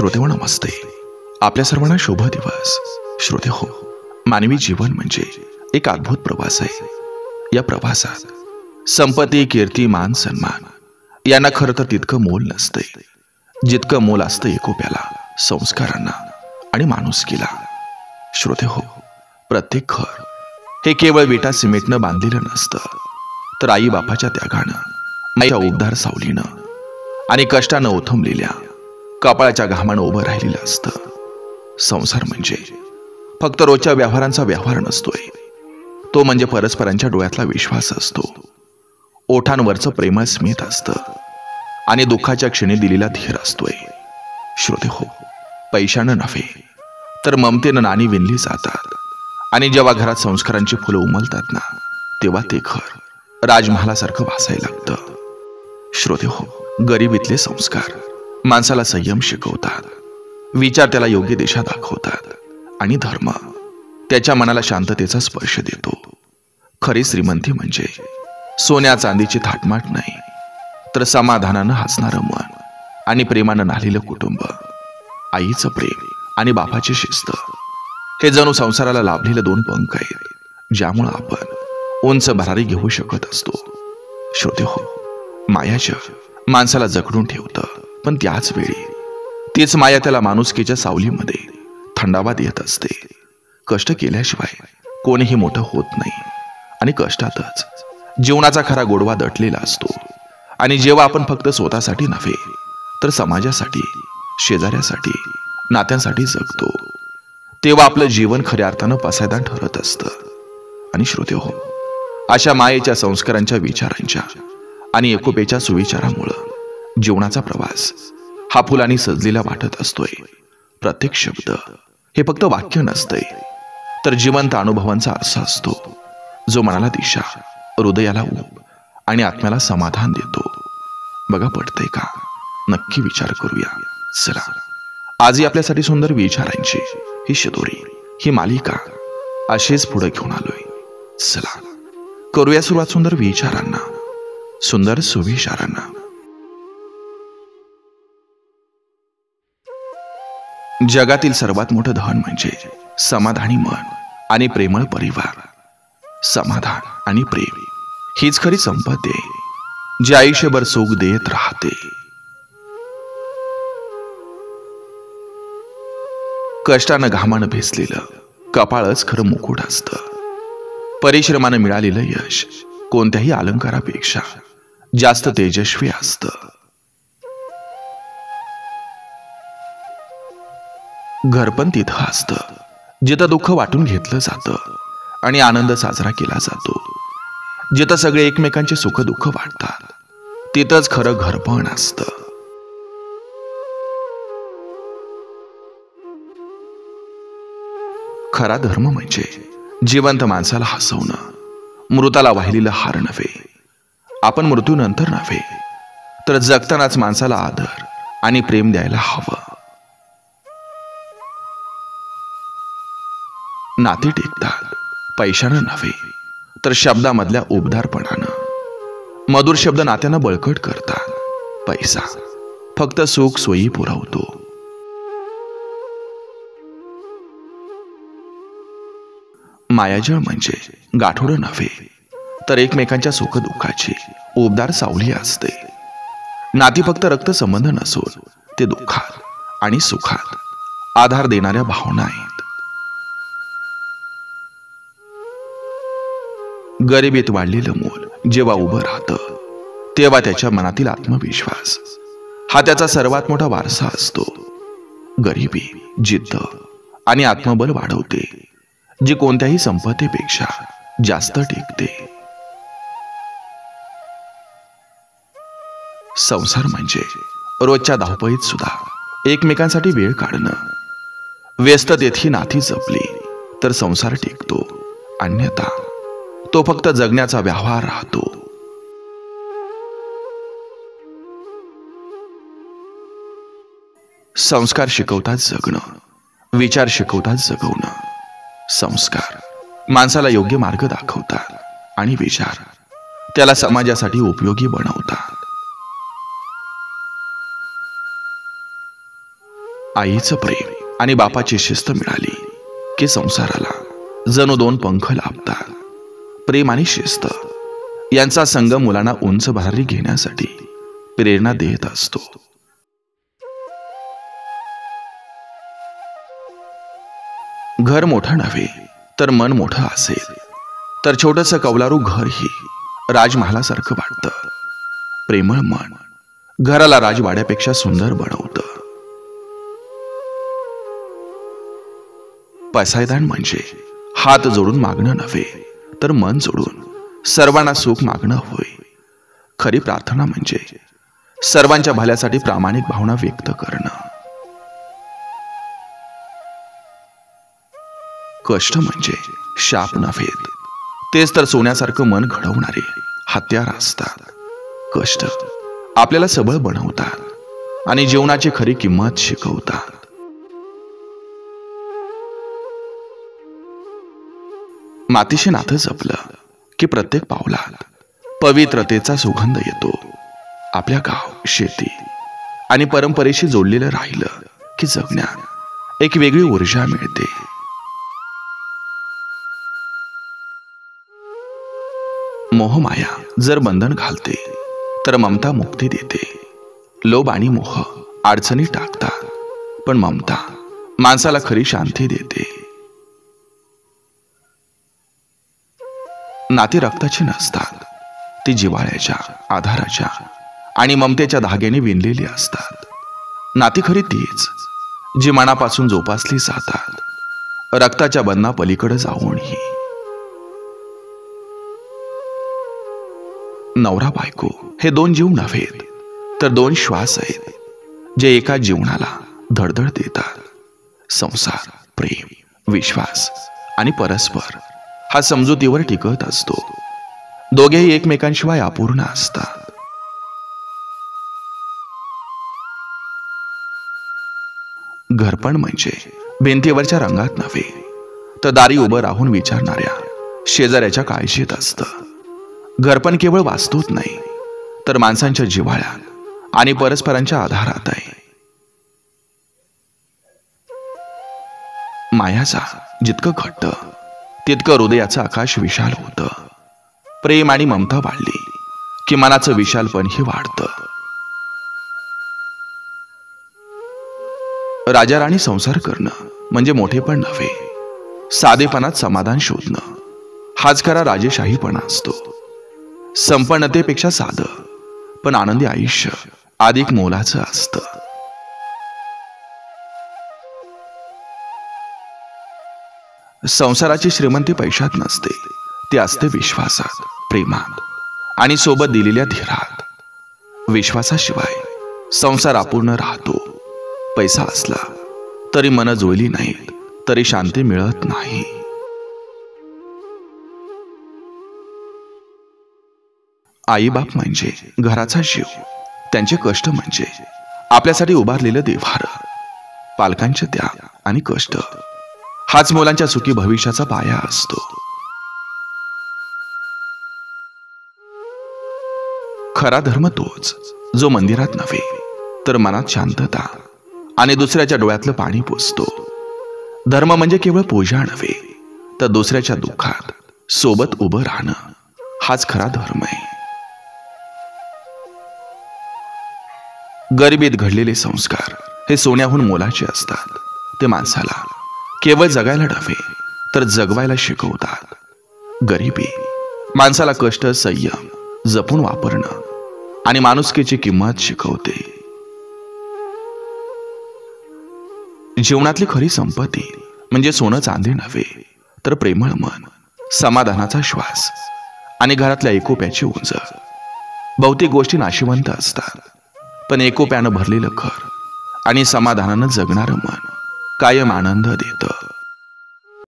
श्रोतेहो नमस्ते. आपल्या सर्वांना शुभ दिवस. श्रोते हो, मानवी जीवन म्हणजे एक अद्भुत प्रवास आहे. या प्रवासात संपत्ती, कीर्ती, मान, सन्मान यांना खरं तर तितकं मोल नसते जितकं मोल असतं एकोप्याला, संस्कारांना आणि माणुसकीला. श्रोते हो, प्रत्येक घर हे केवळ विटा सिमेंटनं बांधलेलं नसतं, तर आई बापाच्या त्यागानं, आईच्या उबदार सावलीनं आणि कष्टानं ओथंबलेल्या कपाळाच्या घामानं उभं राहिलेलं असतं. संसार म्हणजे फक्त रोजच्या व्यवहारांचा व्यवहार नसतोय, तो म्हणजे परस्परांच्या डोळ्यातला विश्वास असतो, ओठांवरचं प्रेमळ स्मित असतं आणि दुःखाच्या क्षणी दिलेला धीर असतोय. श्रोते हो, पैशानं नव्हे तर ममतेनं नाणी विणली जातात आणि जेव्हा घरात संस्कारांची फुलं उमलतात ना, तेव्हा ते घर राजमहालासारखं भासायला लागतं. श्रोते हो, गरिबीतले संस्कार माणसाला संयम शिकवतात, विचार त्याला योग्य दिशा दाखवतात आणि धर्म त्याच्या मनाला शांततेचा स्पर्श देतो. खरी श्रीमंती म्हणजे सोन्या चांदीची थाटमाट नाही, तर समाधानानं हसणारं मन आणि प्रेमानं नाहलेलं कुटुंब. आईचं प्रेम आणि बापाची शिस्त हे जणू संसाराला लाभलेले दोन पंख आहेत, ज्यामुळं आपण उंच भरारी घेऊ शकत असतो. श्रोते हो, मायाचं माणसाला जखडून ठेवतं, पण त्याच वेळी तीच माया त्याला माणुसकीच्या सावलीमध्ये थंडावा देत असते. कष्ट केल्याशिवाय कोणीही मोठं होत नाही आणि कष्टातच जीवनाचा खरा गोडवा दटलेला असतो. आणि जेव्हा आपण फक्त स्वतःसाठी नव्हे तर समाजासाठी, शेजाऱ्यासाठी, नात्यांसाठी जगतो, तेव्हा आपलं जीवन खऱ्या अर्थानं पसायदान ठरत असतं. आणि श्रोते हो, अशा मायेच्या, संस्कारांच्या, विचारांच्या आणि एकोप्याच्या सुविचारामुळं जीवनाचा प्रवास हा फुलांनी सजलेला वाटत असतोय. प्रत्येक शब्द हे फक्त वाक्य नसतंय, तर जिवंत अनुभवांचा आरसा असतो, जो मनाला दिशा, हृदयाला ऊब आणि आत्म्याला समाधान देतो. बघा, पटतंय का? नक्की विचार करूया. चला, आजही आपल्यासाठी सुंदर विचारांची ही शिदोरी, ही मालिका अशीच पुढे घेऊन आलोय. चला, करूया सुरुवात सुंदर विचारांना, सुंदर सुविचारांना. जगातील सर्वात मोठं धन म्हणजे समाधानी मन आणि प्रेमळ परिवार. समाधान आणि प्रेम हीच खरी संपत्ती आहे, जी आयुष्यभर सुख देत राहते. कष्टानं, घामानं भिजलेलं कपाळच खरं मुकुट असतं. परिश्रमानं मिळालेलं यश कोणत्याही अलंकारापेक्षा जास्त तेजस्वी असतं. घर पण तिथं असतं जिथं दुःख वाटून घेतलं जातं आणि आनंद साजरा केला जातो. जिथं सगळे एकमेकांचे सुख दुःख वाटतात, तिथंच खरं घर पण असतं. खरा धर्म म्हणजे जिवंत माणसाला हसवणं, मृताला वाहिलेलं हार नव्हे. आपण मृत्यूनंतर नव्हे तर जगतानाच माणसाला आदर आणि प्रेम द्यायला हवं. नाती टिकतात पैशानं नव्हे तर शब्दामधल्या उबदारपणानं. मधुर शब्द नात्यानं बळकट करतात, पैसा फक्त सुख सोयी पुरवतो. मायाजळ म्हणजे गाठोडं नव्हे तर एकमेकांच्या सुखदुःखाची उबदार सावली असते. नाती फक्त रक्त संबंध नसून ते दुःखात आणि सुखात आधार देणाऱ्या भावना आहेत. गरिबीत वाढलेलं मूल जेव्हा उभं राहतं, तेव्हा त्याच्या मनातील आत्मविश्वास हा त्याचा सर्वात मोठा वारसा असतो. गरिबी जिद्द आणि आत्मबल वाढवते, जी कोणत्याही संपत्तीपेक्षा जास्त टिकते. संसार म्हणजे रोजच्या धावपळीत सुद्धा एकमेकांसाठी वेळ काढणं. व्यस्ततेत ही नाती जपली तर संसार टिकतो, अन्यथा तो फक्त जगण्याचा व्यवहार राहतो. संस्कार शिकवतात जगणं, विचार शिकवतात जगवणं. संस्कार माणसाला योग्य मार्ग दाखवतात आणि विचार त्याला समाजासाठी उपयोगी बनवतात. आईचं प्रेम आणि बापाची शिस्त मिळाली की संसाराला जणू दोन पंख लाभतात. प्रेम आणि शिस्त यांचा संगम मुलांना उंच भरारी घेण्यासाठी प्रेरणा देत असतो. घर मोठं नव्हे तर मन मोठं असेल तर छोटंसं कौलारू घरही राजमहालासारखं वाटतं. प्रेमळ मन घराला राजवाड्यापेक्षा सुंदर बनवतं. पसायदान म्हणजे हात जोडून मागणं नव्हे तर मन जोडून सर्वांना सुख मागणं होय. खरी प्रार्थना म्हणजे सर्वांच्या भल्यासाठी प्रामाणिक भावना व्यक्त करणं. कष्ट म्हणजे शाप नव्हेत, तेच तर सोन्यासारखं मन घडवणारे हत्यार असतात. कष्ट आपल्याला सबळ बनवतात आणि जीवनाची खरी किंमत शिकवतात. मातीशी नातं जपलं की प्रत्येक पावलात पवित्रतेचा सुगंध येतो. आपल्या गाव, शेती आणि परंपरेशी जोडलेलं राहिलं की जगण्यात एक वेगळी ऊर्जा मिळते. मोहमाया जर बंधन घालते तर ममता मुक्ती देते. लोभ आणि मोह अडचणी टाकतात, पण ममता माणसाला खरी शांती देते. नाती रक्ताची नसतात, ती जिव्हाळ्याच्या, आधाराच्या आणि ममतेच्या धाग्याने विणलेली असतात. नाती खरी तीच जी मनापासून जोपासली जातात, रक्ताच्या बंधना पलीकडे जाऊनही. नवरा बायको हे दोन जीव नव्हेत तर दोन श्वास आहेत जे एका जीवनाला धडधड देतात. संसार, प्रेम, विश्वास आणि परस्पर हा समजुतीवर टिकत असतो. दोघेही एकमेकांशिवाय अपूर्ण असतात. घरपण म्हणजे भिंतीवरच्या रंगात नव्हे तर दारी उभं राहून विचारणाऱ्या शेजाऱ्याच्या काळजीत असतं. घरपण केवळ वास्तूत नाही तर माणसांच्या जिव्हाळ्यात आणि परस्परांच्या आधारात आहे. मायाचा जितकं घट्ट तितकं हृदयाचं आकाश विशाल होतं. प्रेम आणि ममता वाढली की मनाचं विशालपणही वाढतं. राजा राणी संसार करणं म्हणजे मोठेपण नव्हे, साधेपणात समाधान शोधणं हाच खरा राजेशाहीपणा असतो. संपन्नतेपेक्षा साधं पण आनंदी आयुष्य अधिक मोलाचं असतं. संसाराची श्रीमंती पैशात नसते, ती असते विश्वासात, प्रेमात आणि सोबत दिलेल्या धीरात. विश्वासाशिवाय संसार अपूर्ण राहतो. पैसा असला तरी मन जुळली नाहीत तरी शांती मिळत नाही. आई बाप म्हणजे घराचा जीव, त्यांचे कष्ट म्हणजे आपल्यासाठी उभारलेलं देव्हार. पालकांचे त्याग आणि कष्ट हाच मुलांच्या सुखी भविष्याचा पाया असतो. खरा धर्म तोच जो मंदिरात नव्हे तर मनात शांतता आणि दुसऱ्याच्या डोळ्यातलं पाणी पुसतो. धर्म म्हणजे केवळ पूजा नव्हे तर दुसऱ्याच्या दुःखात सोबत उभं राहणं हाच खरा धर्म आहे. गरिबीत घडलेले संस्कार हे सोन्याहून मोलाचे असतात. ते माणसाला केवळ जगायला नव्हे तर जगवायला शिकवतात. गरिबी माणसाला कष्ट, संयम जपून वापरणं आणि माणुसकीची किंमत शिकवते. जीवनातली खरी संपत्ती म्हणजे सोनं चांदी नव्हे तर प्रेमळ मन, समाधानाचा श्वास आणि घरातल्या एकोप्याची उंच. बहुतेक गोष्टी नाशिवंत असतात, पण एकोप्यानं भरलेलं घर आणि समाधानानं जगणारं मन कायम आनंद देतं.